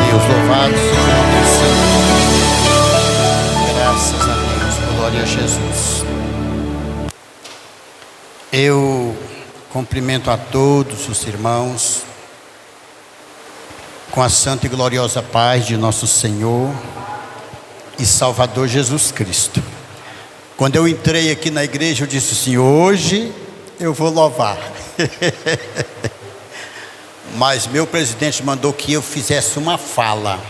Deus, louvado seja o nome do Senhor. Graças a Deus, glória a Jesus. Eu cumprimento a todos os irmãos com a santa e gloriosa paz de nosso Senhor e Salvador Jesus Cristo. Quando eu entrei aqui na igreja, eu disse assim: hoje eu vou louvar. Mas meu presidente mandou que eu fizesse uma fala,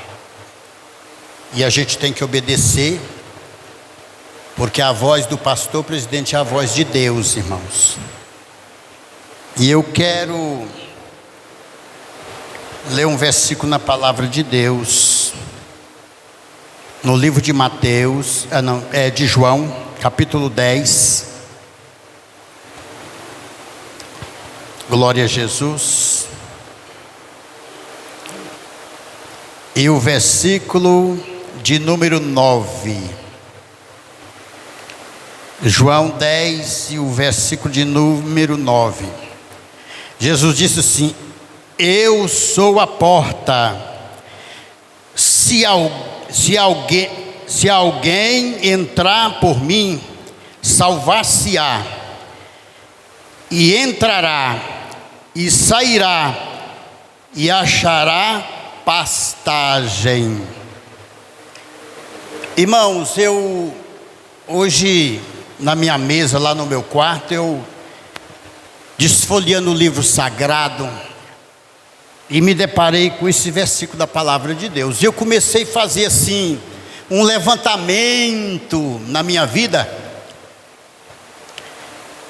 e a gente tem que obedecer, porque a voz do pastor presidente é a voz de Deus, irmãos. E eu quero ler um versículo na palavra de Deus, no livro de Mateus, de João, capítulo 10. Glória a Jesus. E o versículo de número 9. João 10 e o versículo de número 9. Jesus disse assim: eu sou a porta. Se alguém entrar por mim, salvar-se-á, e entrará, e sairá, e achará pastagem. Irmãos, eu hoje na minha mesa, lá no meu quarto, eu desfolheando o livro sagrado e me deparei com esse versículo da palavra de Deus. Eu comecei a fazer assim um levantamento na minha vida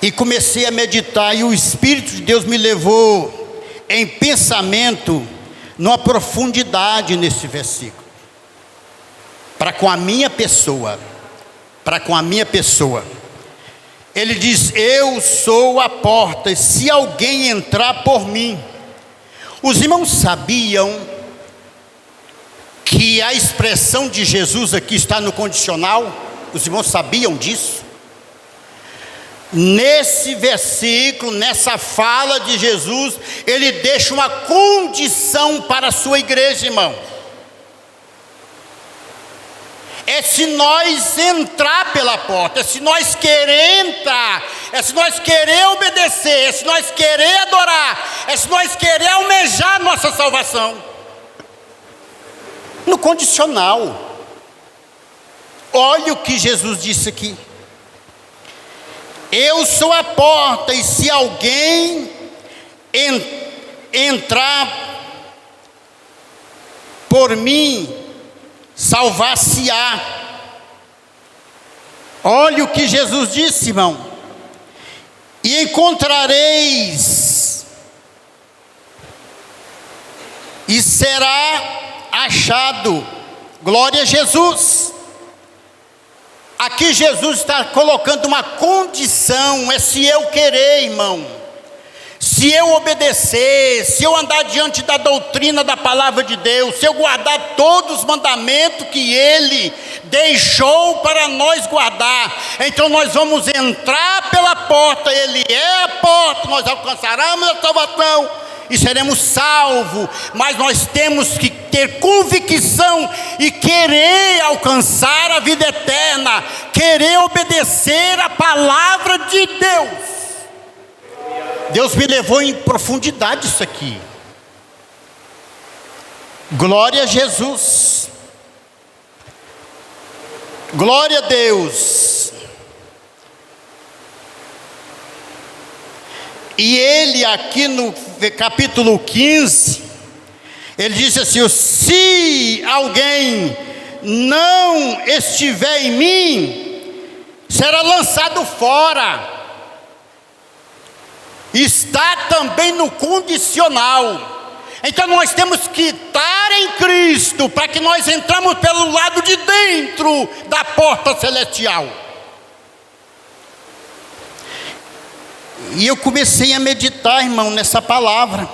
e comecei a meditar, e o Espírito de Deus me levou em pensamento numa profundidade nesse versículo, para com a minha pessoa. Ele diz: eu sou a porta, e se alguém entrar por mim. Os irmãos sabiam que a expressão de Jesus aqui está no condicional? Os irmãos sabiam disso? Nesse versículo, nessa fala de Jesus, ele deixa uma condição para a sua igreja, irmão. É se nós entrar pela porta, é se nós querer entrar, é se nós querer obedecer, é se nós querer adorar, é se nós querer almejar nossa salvação. No condicional. Olha o que Jesus disse aqui: eu sou a porta, e se alguém entrar por mim, salvar-se-á. Olha o que Jesus disse, irmão: e encontrareis, e será achado. Glória a Jesus. Aqui Jesus está colocando uma condição, é se eu querer, irmão, se eu obedecer, se eu andar diante da doutrina da palavra de Deus, se eu guardar todos os mandamentos que Ele deixou para nós guardar, então nós vamos entrar pela porta. Ele é a porta, nós alcançaremos a salvação e seremos salvos. Mas nós temos que ter convicção e querer alcançar a vida eterna, querer obedecer a palavra de Deus. Deus me levou em profundidade isso aqui. Glória a Jesus. Glória a Deus. E ele aqui no capítulo 15, ele disse assim: se alguém não estiver em mim, será lançado fora. Está também no condicional. Então nós temos que estar em Cristo, para que nós entramos pelo lado de dentro da porta celestial. E eu comecei a meditar, irmão, nessa palavra.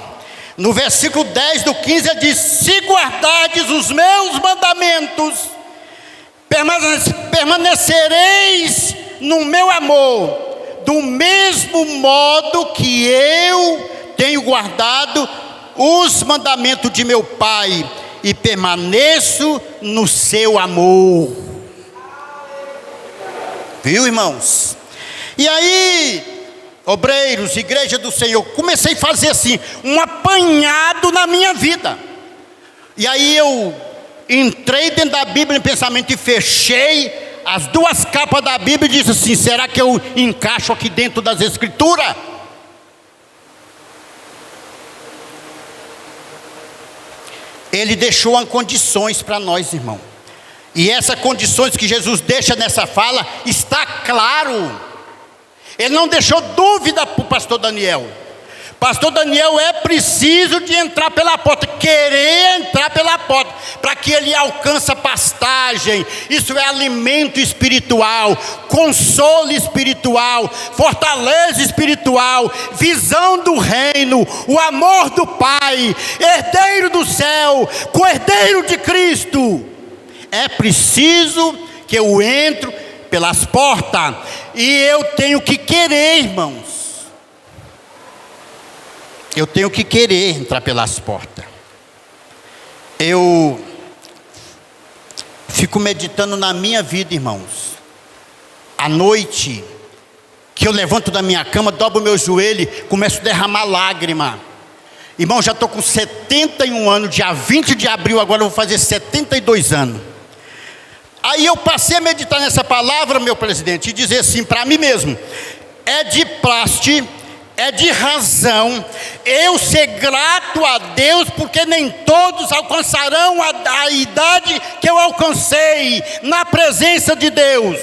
No versículo 10 do 15 ele diz: se guardardes os meus mandamentos, permanecereis no meu amor, do mesmo modo que eu tenho guardado os mandamentos de meu Pai, e permaneço no seu amor. Viu, irmãos? E aí, obreiros, igreja do Senhor, comecei a fazer assim, um apanhado na minha vida. E aí eu entrei dentro da Bíblia em pensamento e fechei as duas capas da Bíblia e disse assim: será que eu encaixo aqui dentro das Escrituras? Ele deixou as condições para nós, irmão. E essas condições que Jesus deixa nessa fala, está claro. Ele não deixou dúvida para o pastor Daniel. Pastor Daniel é preciso de entrar pela porta, querer entrar pela porta, para que ele alcance a pastagem. Isso é alimento espiritual, consolo espiritual, fortaleza espiritual, visão do reino, o amor do Pai, herdeiro do céu, co-herdeiro de Cristo. É preciso que eu entre pelas portas, e eu tenho que querer, irmãos. Eu tenho que querer entrar pelas portas. Eu fico meditando na minha vida, irmãos. À noite, que eu levanto da minha cama, dobro meu joelho, começo a derramar lágrima. Irmão, já estou com 71 anos, dia 20 de abril, agora eu vou fazer 72 anos. Aí eu passei a meditar nessa palavra, meu presidente, e dizer assim para mim mesmo: é de praxe, é de razão eu ser grato a Deus, porque nem todos alcançarão a idade que eu alcancei na presença de Deus.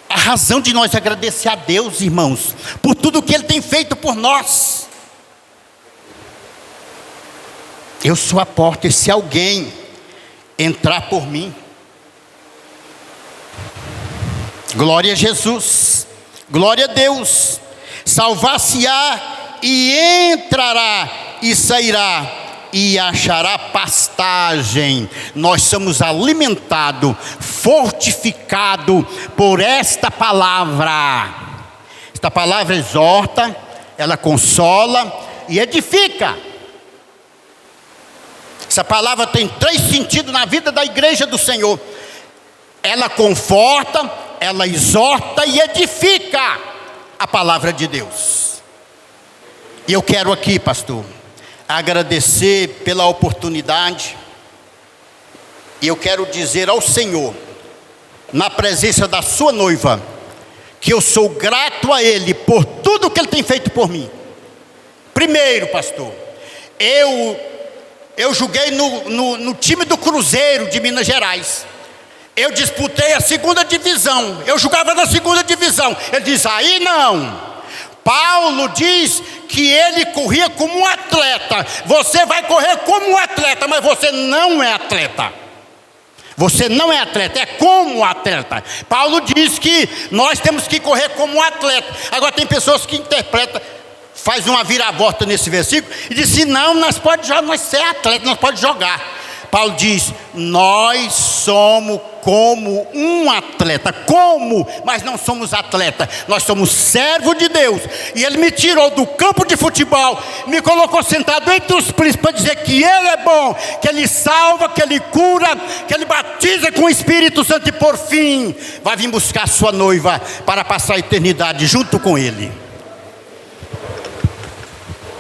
A razão de nós agradecer a Deus, irmãos, por tudo que Ele tem feito por nós. Eu sou a porta, e se alguém entrar por mim, glória a Jesus, glória a Deus, salvar-se-á e entrará e sairá e achará pastagem. Nós somos alimentados, fortificados por esta palavra. Esta palavra exorta, ela consola e edifica. Essa palavra tem 3 sentidos na vida da igreja do Senhor: ela conforta, ela exorta e edifica. A palavra de Deus. E eu quero aqui, pastor, agradecer pela oportunidade. E eu quero dizer ao Senhor, na presença da sua noiva, que eu sou grato a Ele por tudo que Ele tem feito por mim. Primeiro, pastor, eu joguei no time do Cruzeiro de Minas Gerais. Eu disputei a 2ª divisão. Eu jogava na 2ª divisão. Ele diz: aí não. Paulo diz que ele corria como um atleta. Você vai correr como um atleta, mas você não é atleta. Você não é atleta, é como um atleta. Paulo diz que nós temos que correr como um atleta. Agora tem pessoas que interpretam, faz uma viravolta nesse versículo e diz assim: não, nós podemos jogar, nós ser atleta, nós podemos jogar. Paulo diz: nós somos como um atleta, mas não somos atleta, nós somos servo de Deus. E Ele me tirou do campo de futebol, me colocou sentado entre os príncipes para dizer que Ele é bom, que Ele salva, que Ele cura, que Ele batiza com o Espírito Santo, e por fim vai vir buscar sua noiva para passar a eternidade junto com Ele.